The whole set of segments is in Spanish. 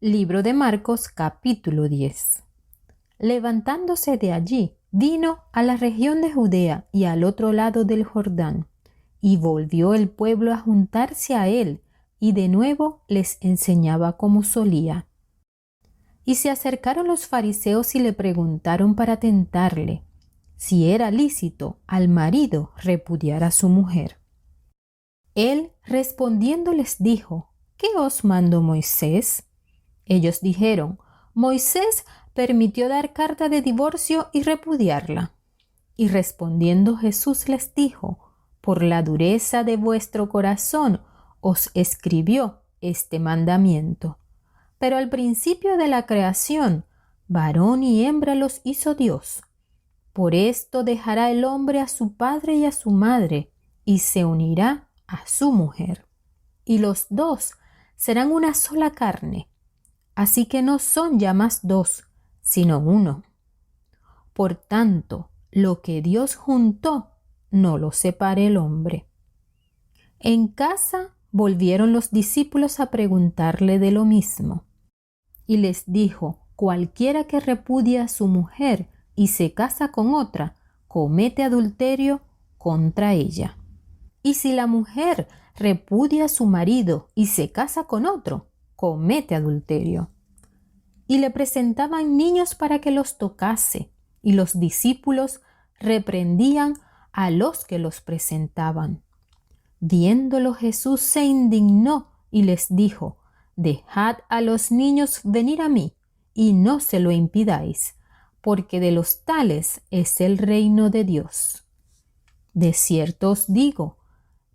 Libro de Marcos, capítulo 10. Levantándose de allí, vino a la región de Judea y al otro lado del Jordán, y volvió el pueblo a juntarse a él, y de nuevo les enseñaba como solía. Y se acercaron los fariseos y le preguntaron para tentarle, si era lícito al marido repudiar a su mujer. Él respondiendo les dijo, ¿qué os mandó Moisés? Ellos dijeron, Moisés permitió dar carta de divorcio y repudiarla. Y respondiendo Jesús les dijo, por la dureza de vuestro corazón os escribió este mandamiento. Pero al principio de la creación, varón y hembra los hizo Dios. Por esto dejará el hombre a su padre y a su madre, y se unirá a su mujer. Y los dos serán una sola carne. Así que no son ya más dos, sino uno. Por tanto, lo que Dios juntó, no lo separe el hombre. En casa volvieron los discípulos a preguntarle de lo mismo. Y les dijo, cualquiera que repudia a su mujer y se casa con otra, comete adulterio contra ella. Y si la mujer repudia a su marido y se casa con otro, comete adulterio. Y le presentaban niños para que los tocase, y los discípulos reprendían a los que los presentaban. Viéndolo Jesús se indignó y les dijo, dejad a los niños venir a mí, y no se lo impidáis, porque de los tales es el reino de Dios. De cierto os digo,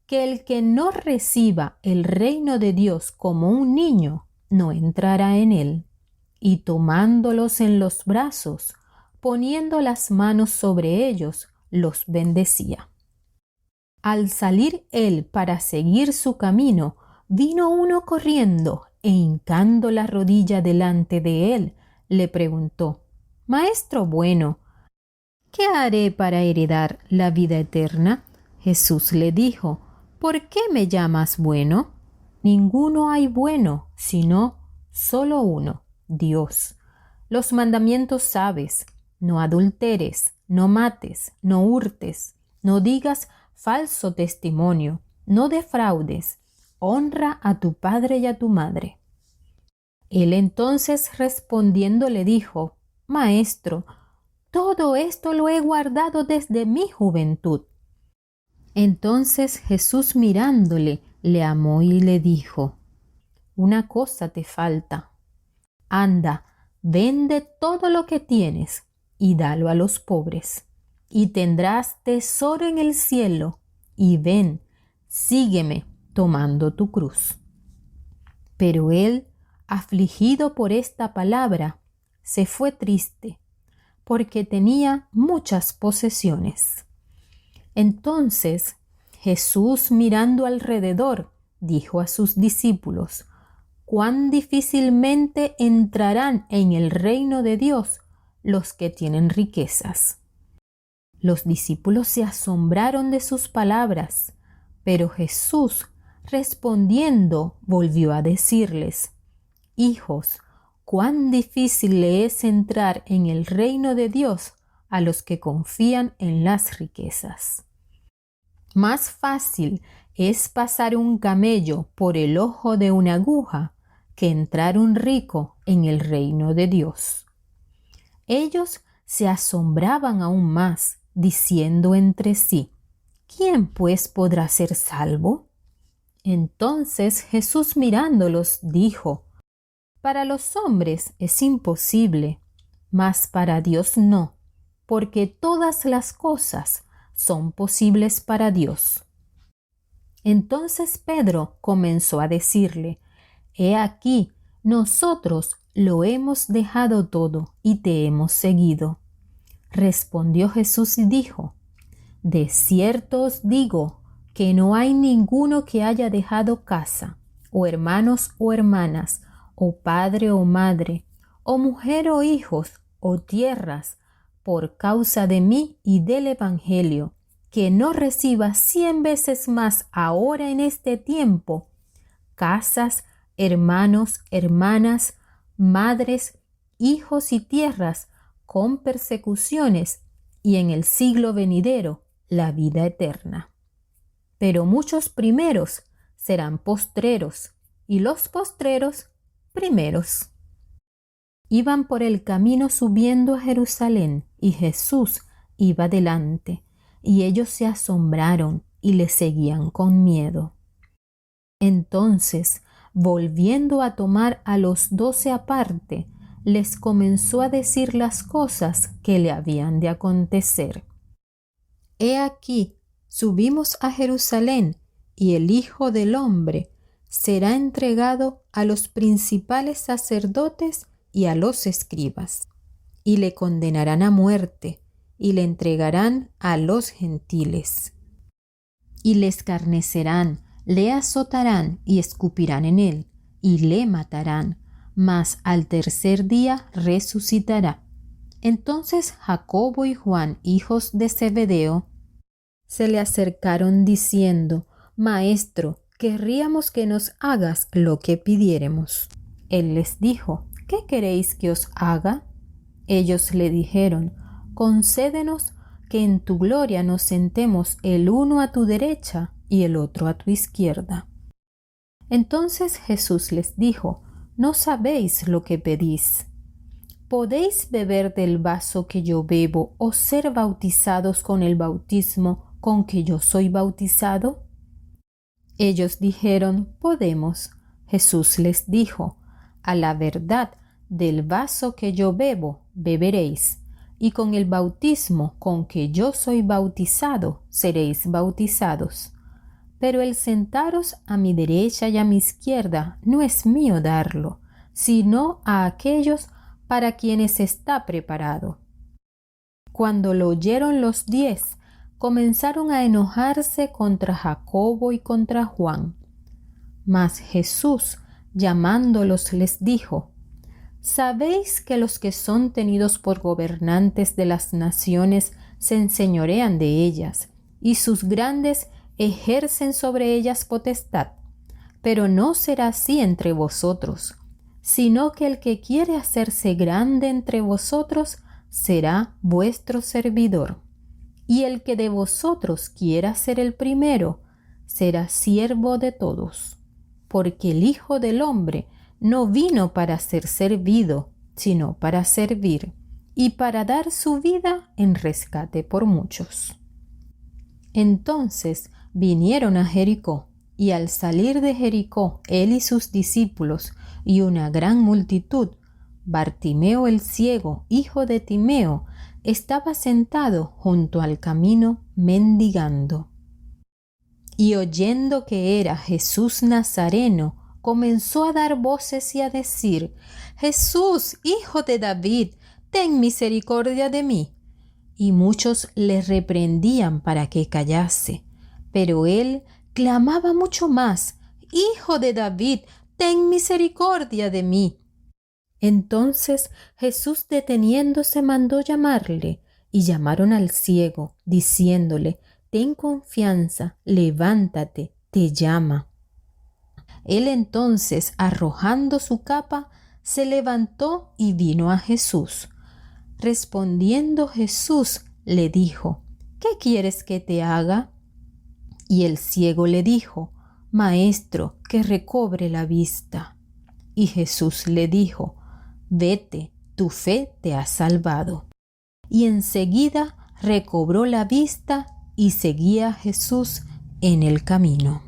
que el que no reciba el reino de Dios como un niño, no entrará en él. Y tomándolos en los brazos, poniendo las manos sobre ellos, los bendecía. Al salir él para seguir su camino, vino uno corriendo e hincando la rodilla delante de él, le preguntó, Maestro bueno, ¿qué haré para heredar la vida eterna? Jesús le dijo, ¿por qué me llamas bueno? Ninguno hay bueno, sino solo uno, Dios. Los mandamientos sabes, no adulteres, no mates, no hurtes, no digas falso testimonio, no defraudes, honra a tu padre y a tu madre. Él entonces respondiendo le dijo, Maestro, todo esto lo he guardado desde mi juventud. Entonces Jesús mirándole, le amó y le dijo, una cosa te falta. Anda, vende todo lo que tienes y dalo a los pobres, y tendrás tesoro en el cielo, y ven, sígueme tomando tu cruz. Pero él, afligido por esta palabra, se fue triste, porque tenía muchas posesiones. Entonces Jesús, mirando alrededor, dijo a sus discípulos, cuán difícilmente entrarán en el reino de Dios los que tienen riquezas. Los discípulos se asombraron de sus palabras, pero Jesús, respondiendo, volvió a decirles, Hijos, cuán difícil le es entrar en el reino de Dios a los que confían en las riquezas. Más fácil es pasar un camello por el ojo de una aguja que entrar un rico en el reino de Dios. Ellos se asombraban aún más, diciendo entre sí, ¿quién pues podrá ser salvo? Entonces Jesús mirándolos dijo, para los hombres es imposible, mas para Dios no, porque todas las cosas son posibles para Dios. Entonces Pedro comenzó a decirle, He aquí, nosotros lo hemos dejado todo y te hemos seguido. Respondió Jesús y dijo, de cierto os digo que no hay ninguno que haya dejado casa, o hermanos o hermanas, o padre o madre, o mujer o hijos, o tierras, por causa de mí y del Evangelio, que no reciba 100 veces más ahora en este tiempo, casas, hermanos, hermanas, madres, hijos y tierras, con persecuciones, y en el siglo venidero la vida eterna. Pero muchos primeros serán postreros, y los postreros primeros. Iban por el camino subiendo a Jerusalén, y Jesús iba delante, y ellos se asombraron y le seguían con miedo. Entonces, volviendo a tomar a los 12 aparte, les comenzó a decir las cosas que le habían de acontecer. He aquí, subimos a Jerusalén, y el Hijo del Hombre será entregado a los principales sacerdotes y a los escribas, y le condenarán a muerte, y le entregarán a los gentiles. Y le escarnecerán, le azotarán y escupirán en él, y le matarán, mas al tercer día resucitará. Entonces Jacobo y Juan, hijos de Zebedeo, se le acercaron diciendo: Maestro, querríamos que nos hagas lo que pidiéremos. Él les dijo: ¿Qué queréis que os haga? Ellos le dijeron: Concédenos que en tu gloria nos sentemos el uno a tu derecha y el otro a tu izquierda. Entonces Jesús les dijo: No sabéis lo que pedís. ¿Podéis beber del vaso que yo bebo o ser bautizados con el bautismo con que yo soy bautizado? Ellos dijeron: Podemos. Jesús les dijo: A la verdad, del vaso que yo bebo, beberéis, y con el bautismo con que yo soy bautizado, seréis bautizados. Pero el sentaros a mi derecha y a mi izquierda no es mío darlo, sino a aquellos para quienes está preparado. Cuando lo oyeron los 10, comenzaron a enojarse contra Jacobo y contra Juan. Mas Jesús, llamándolos, les dijo: ¿Sabéis que los que son tenidos por gobernantes de las naciones se enseñorean de ellas, y sus grandes ejercen sobre ellas potestad? Pero no será así entre vosotros, sino que el que quiere hacerse grande entre vosotros será vuestro servidor. Y el que de vosotros quiera ser el primero, será siervo de todos. Porque el Hijo del Hombre no vino para ser servido, sino para servir, y para dar su vida en rescate por muchos. Entonces vinieron a Jericó, y al salir de Jericó, él y sus discípulos, y una gran multitud, Bartimeo el ciego, hijo de Timeo, estaba sentado junto al camino mendigando. Y oyendo que era Jesús Nazareno, comenzó a dar voces y a decir: Jesús, hijo de David, ten misericordia de mí. Y muchos le reprendían para que callase, pero él clamaba mucho más: Hijo de David, ten misericordia de mí. Entonces Jesús, deteniéndose, mandó llamarle, y llamaron al ciego, diciéndole: Ten confianza, levántate, te llama. Él entonces, arrojando su capa, se levantó y vino a Jesús. Respondiendo Jesús, le dijo: ¿Qué quieres que te haga? Y el ciego le dijo: Maestro, que recobre la vista. Y Jesús le dijo: Vete, tu fe te ha salvado. Y enseguida recobró la vista y seguía a Jesús en el camino.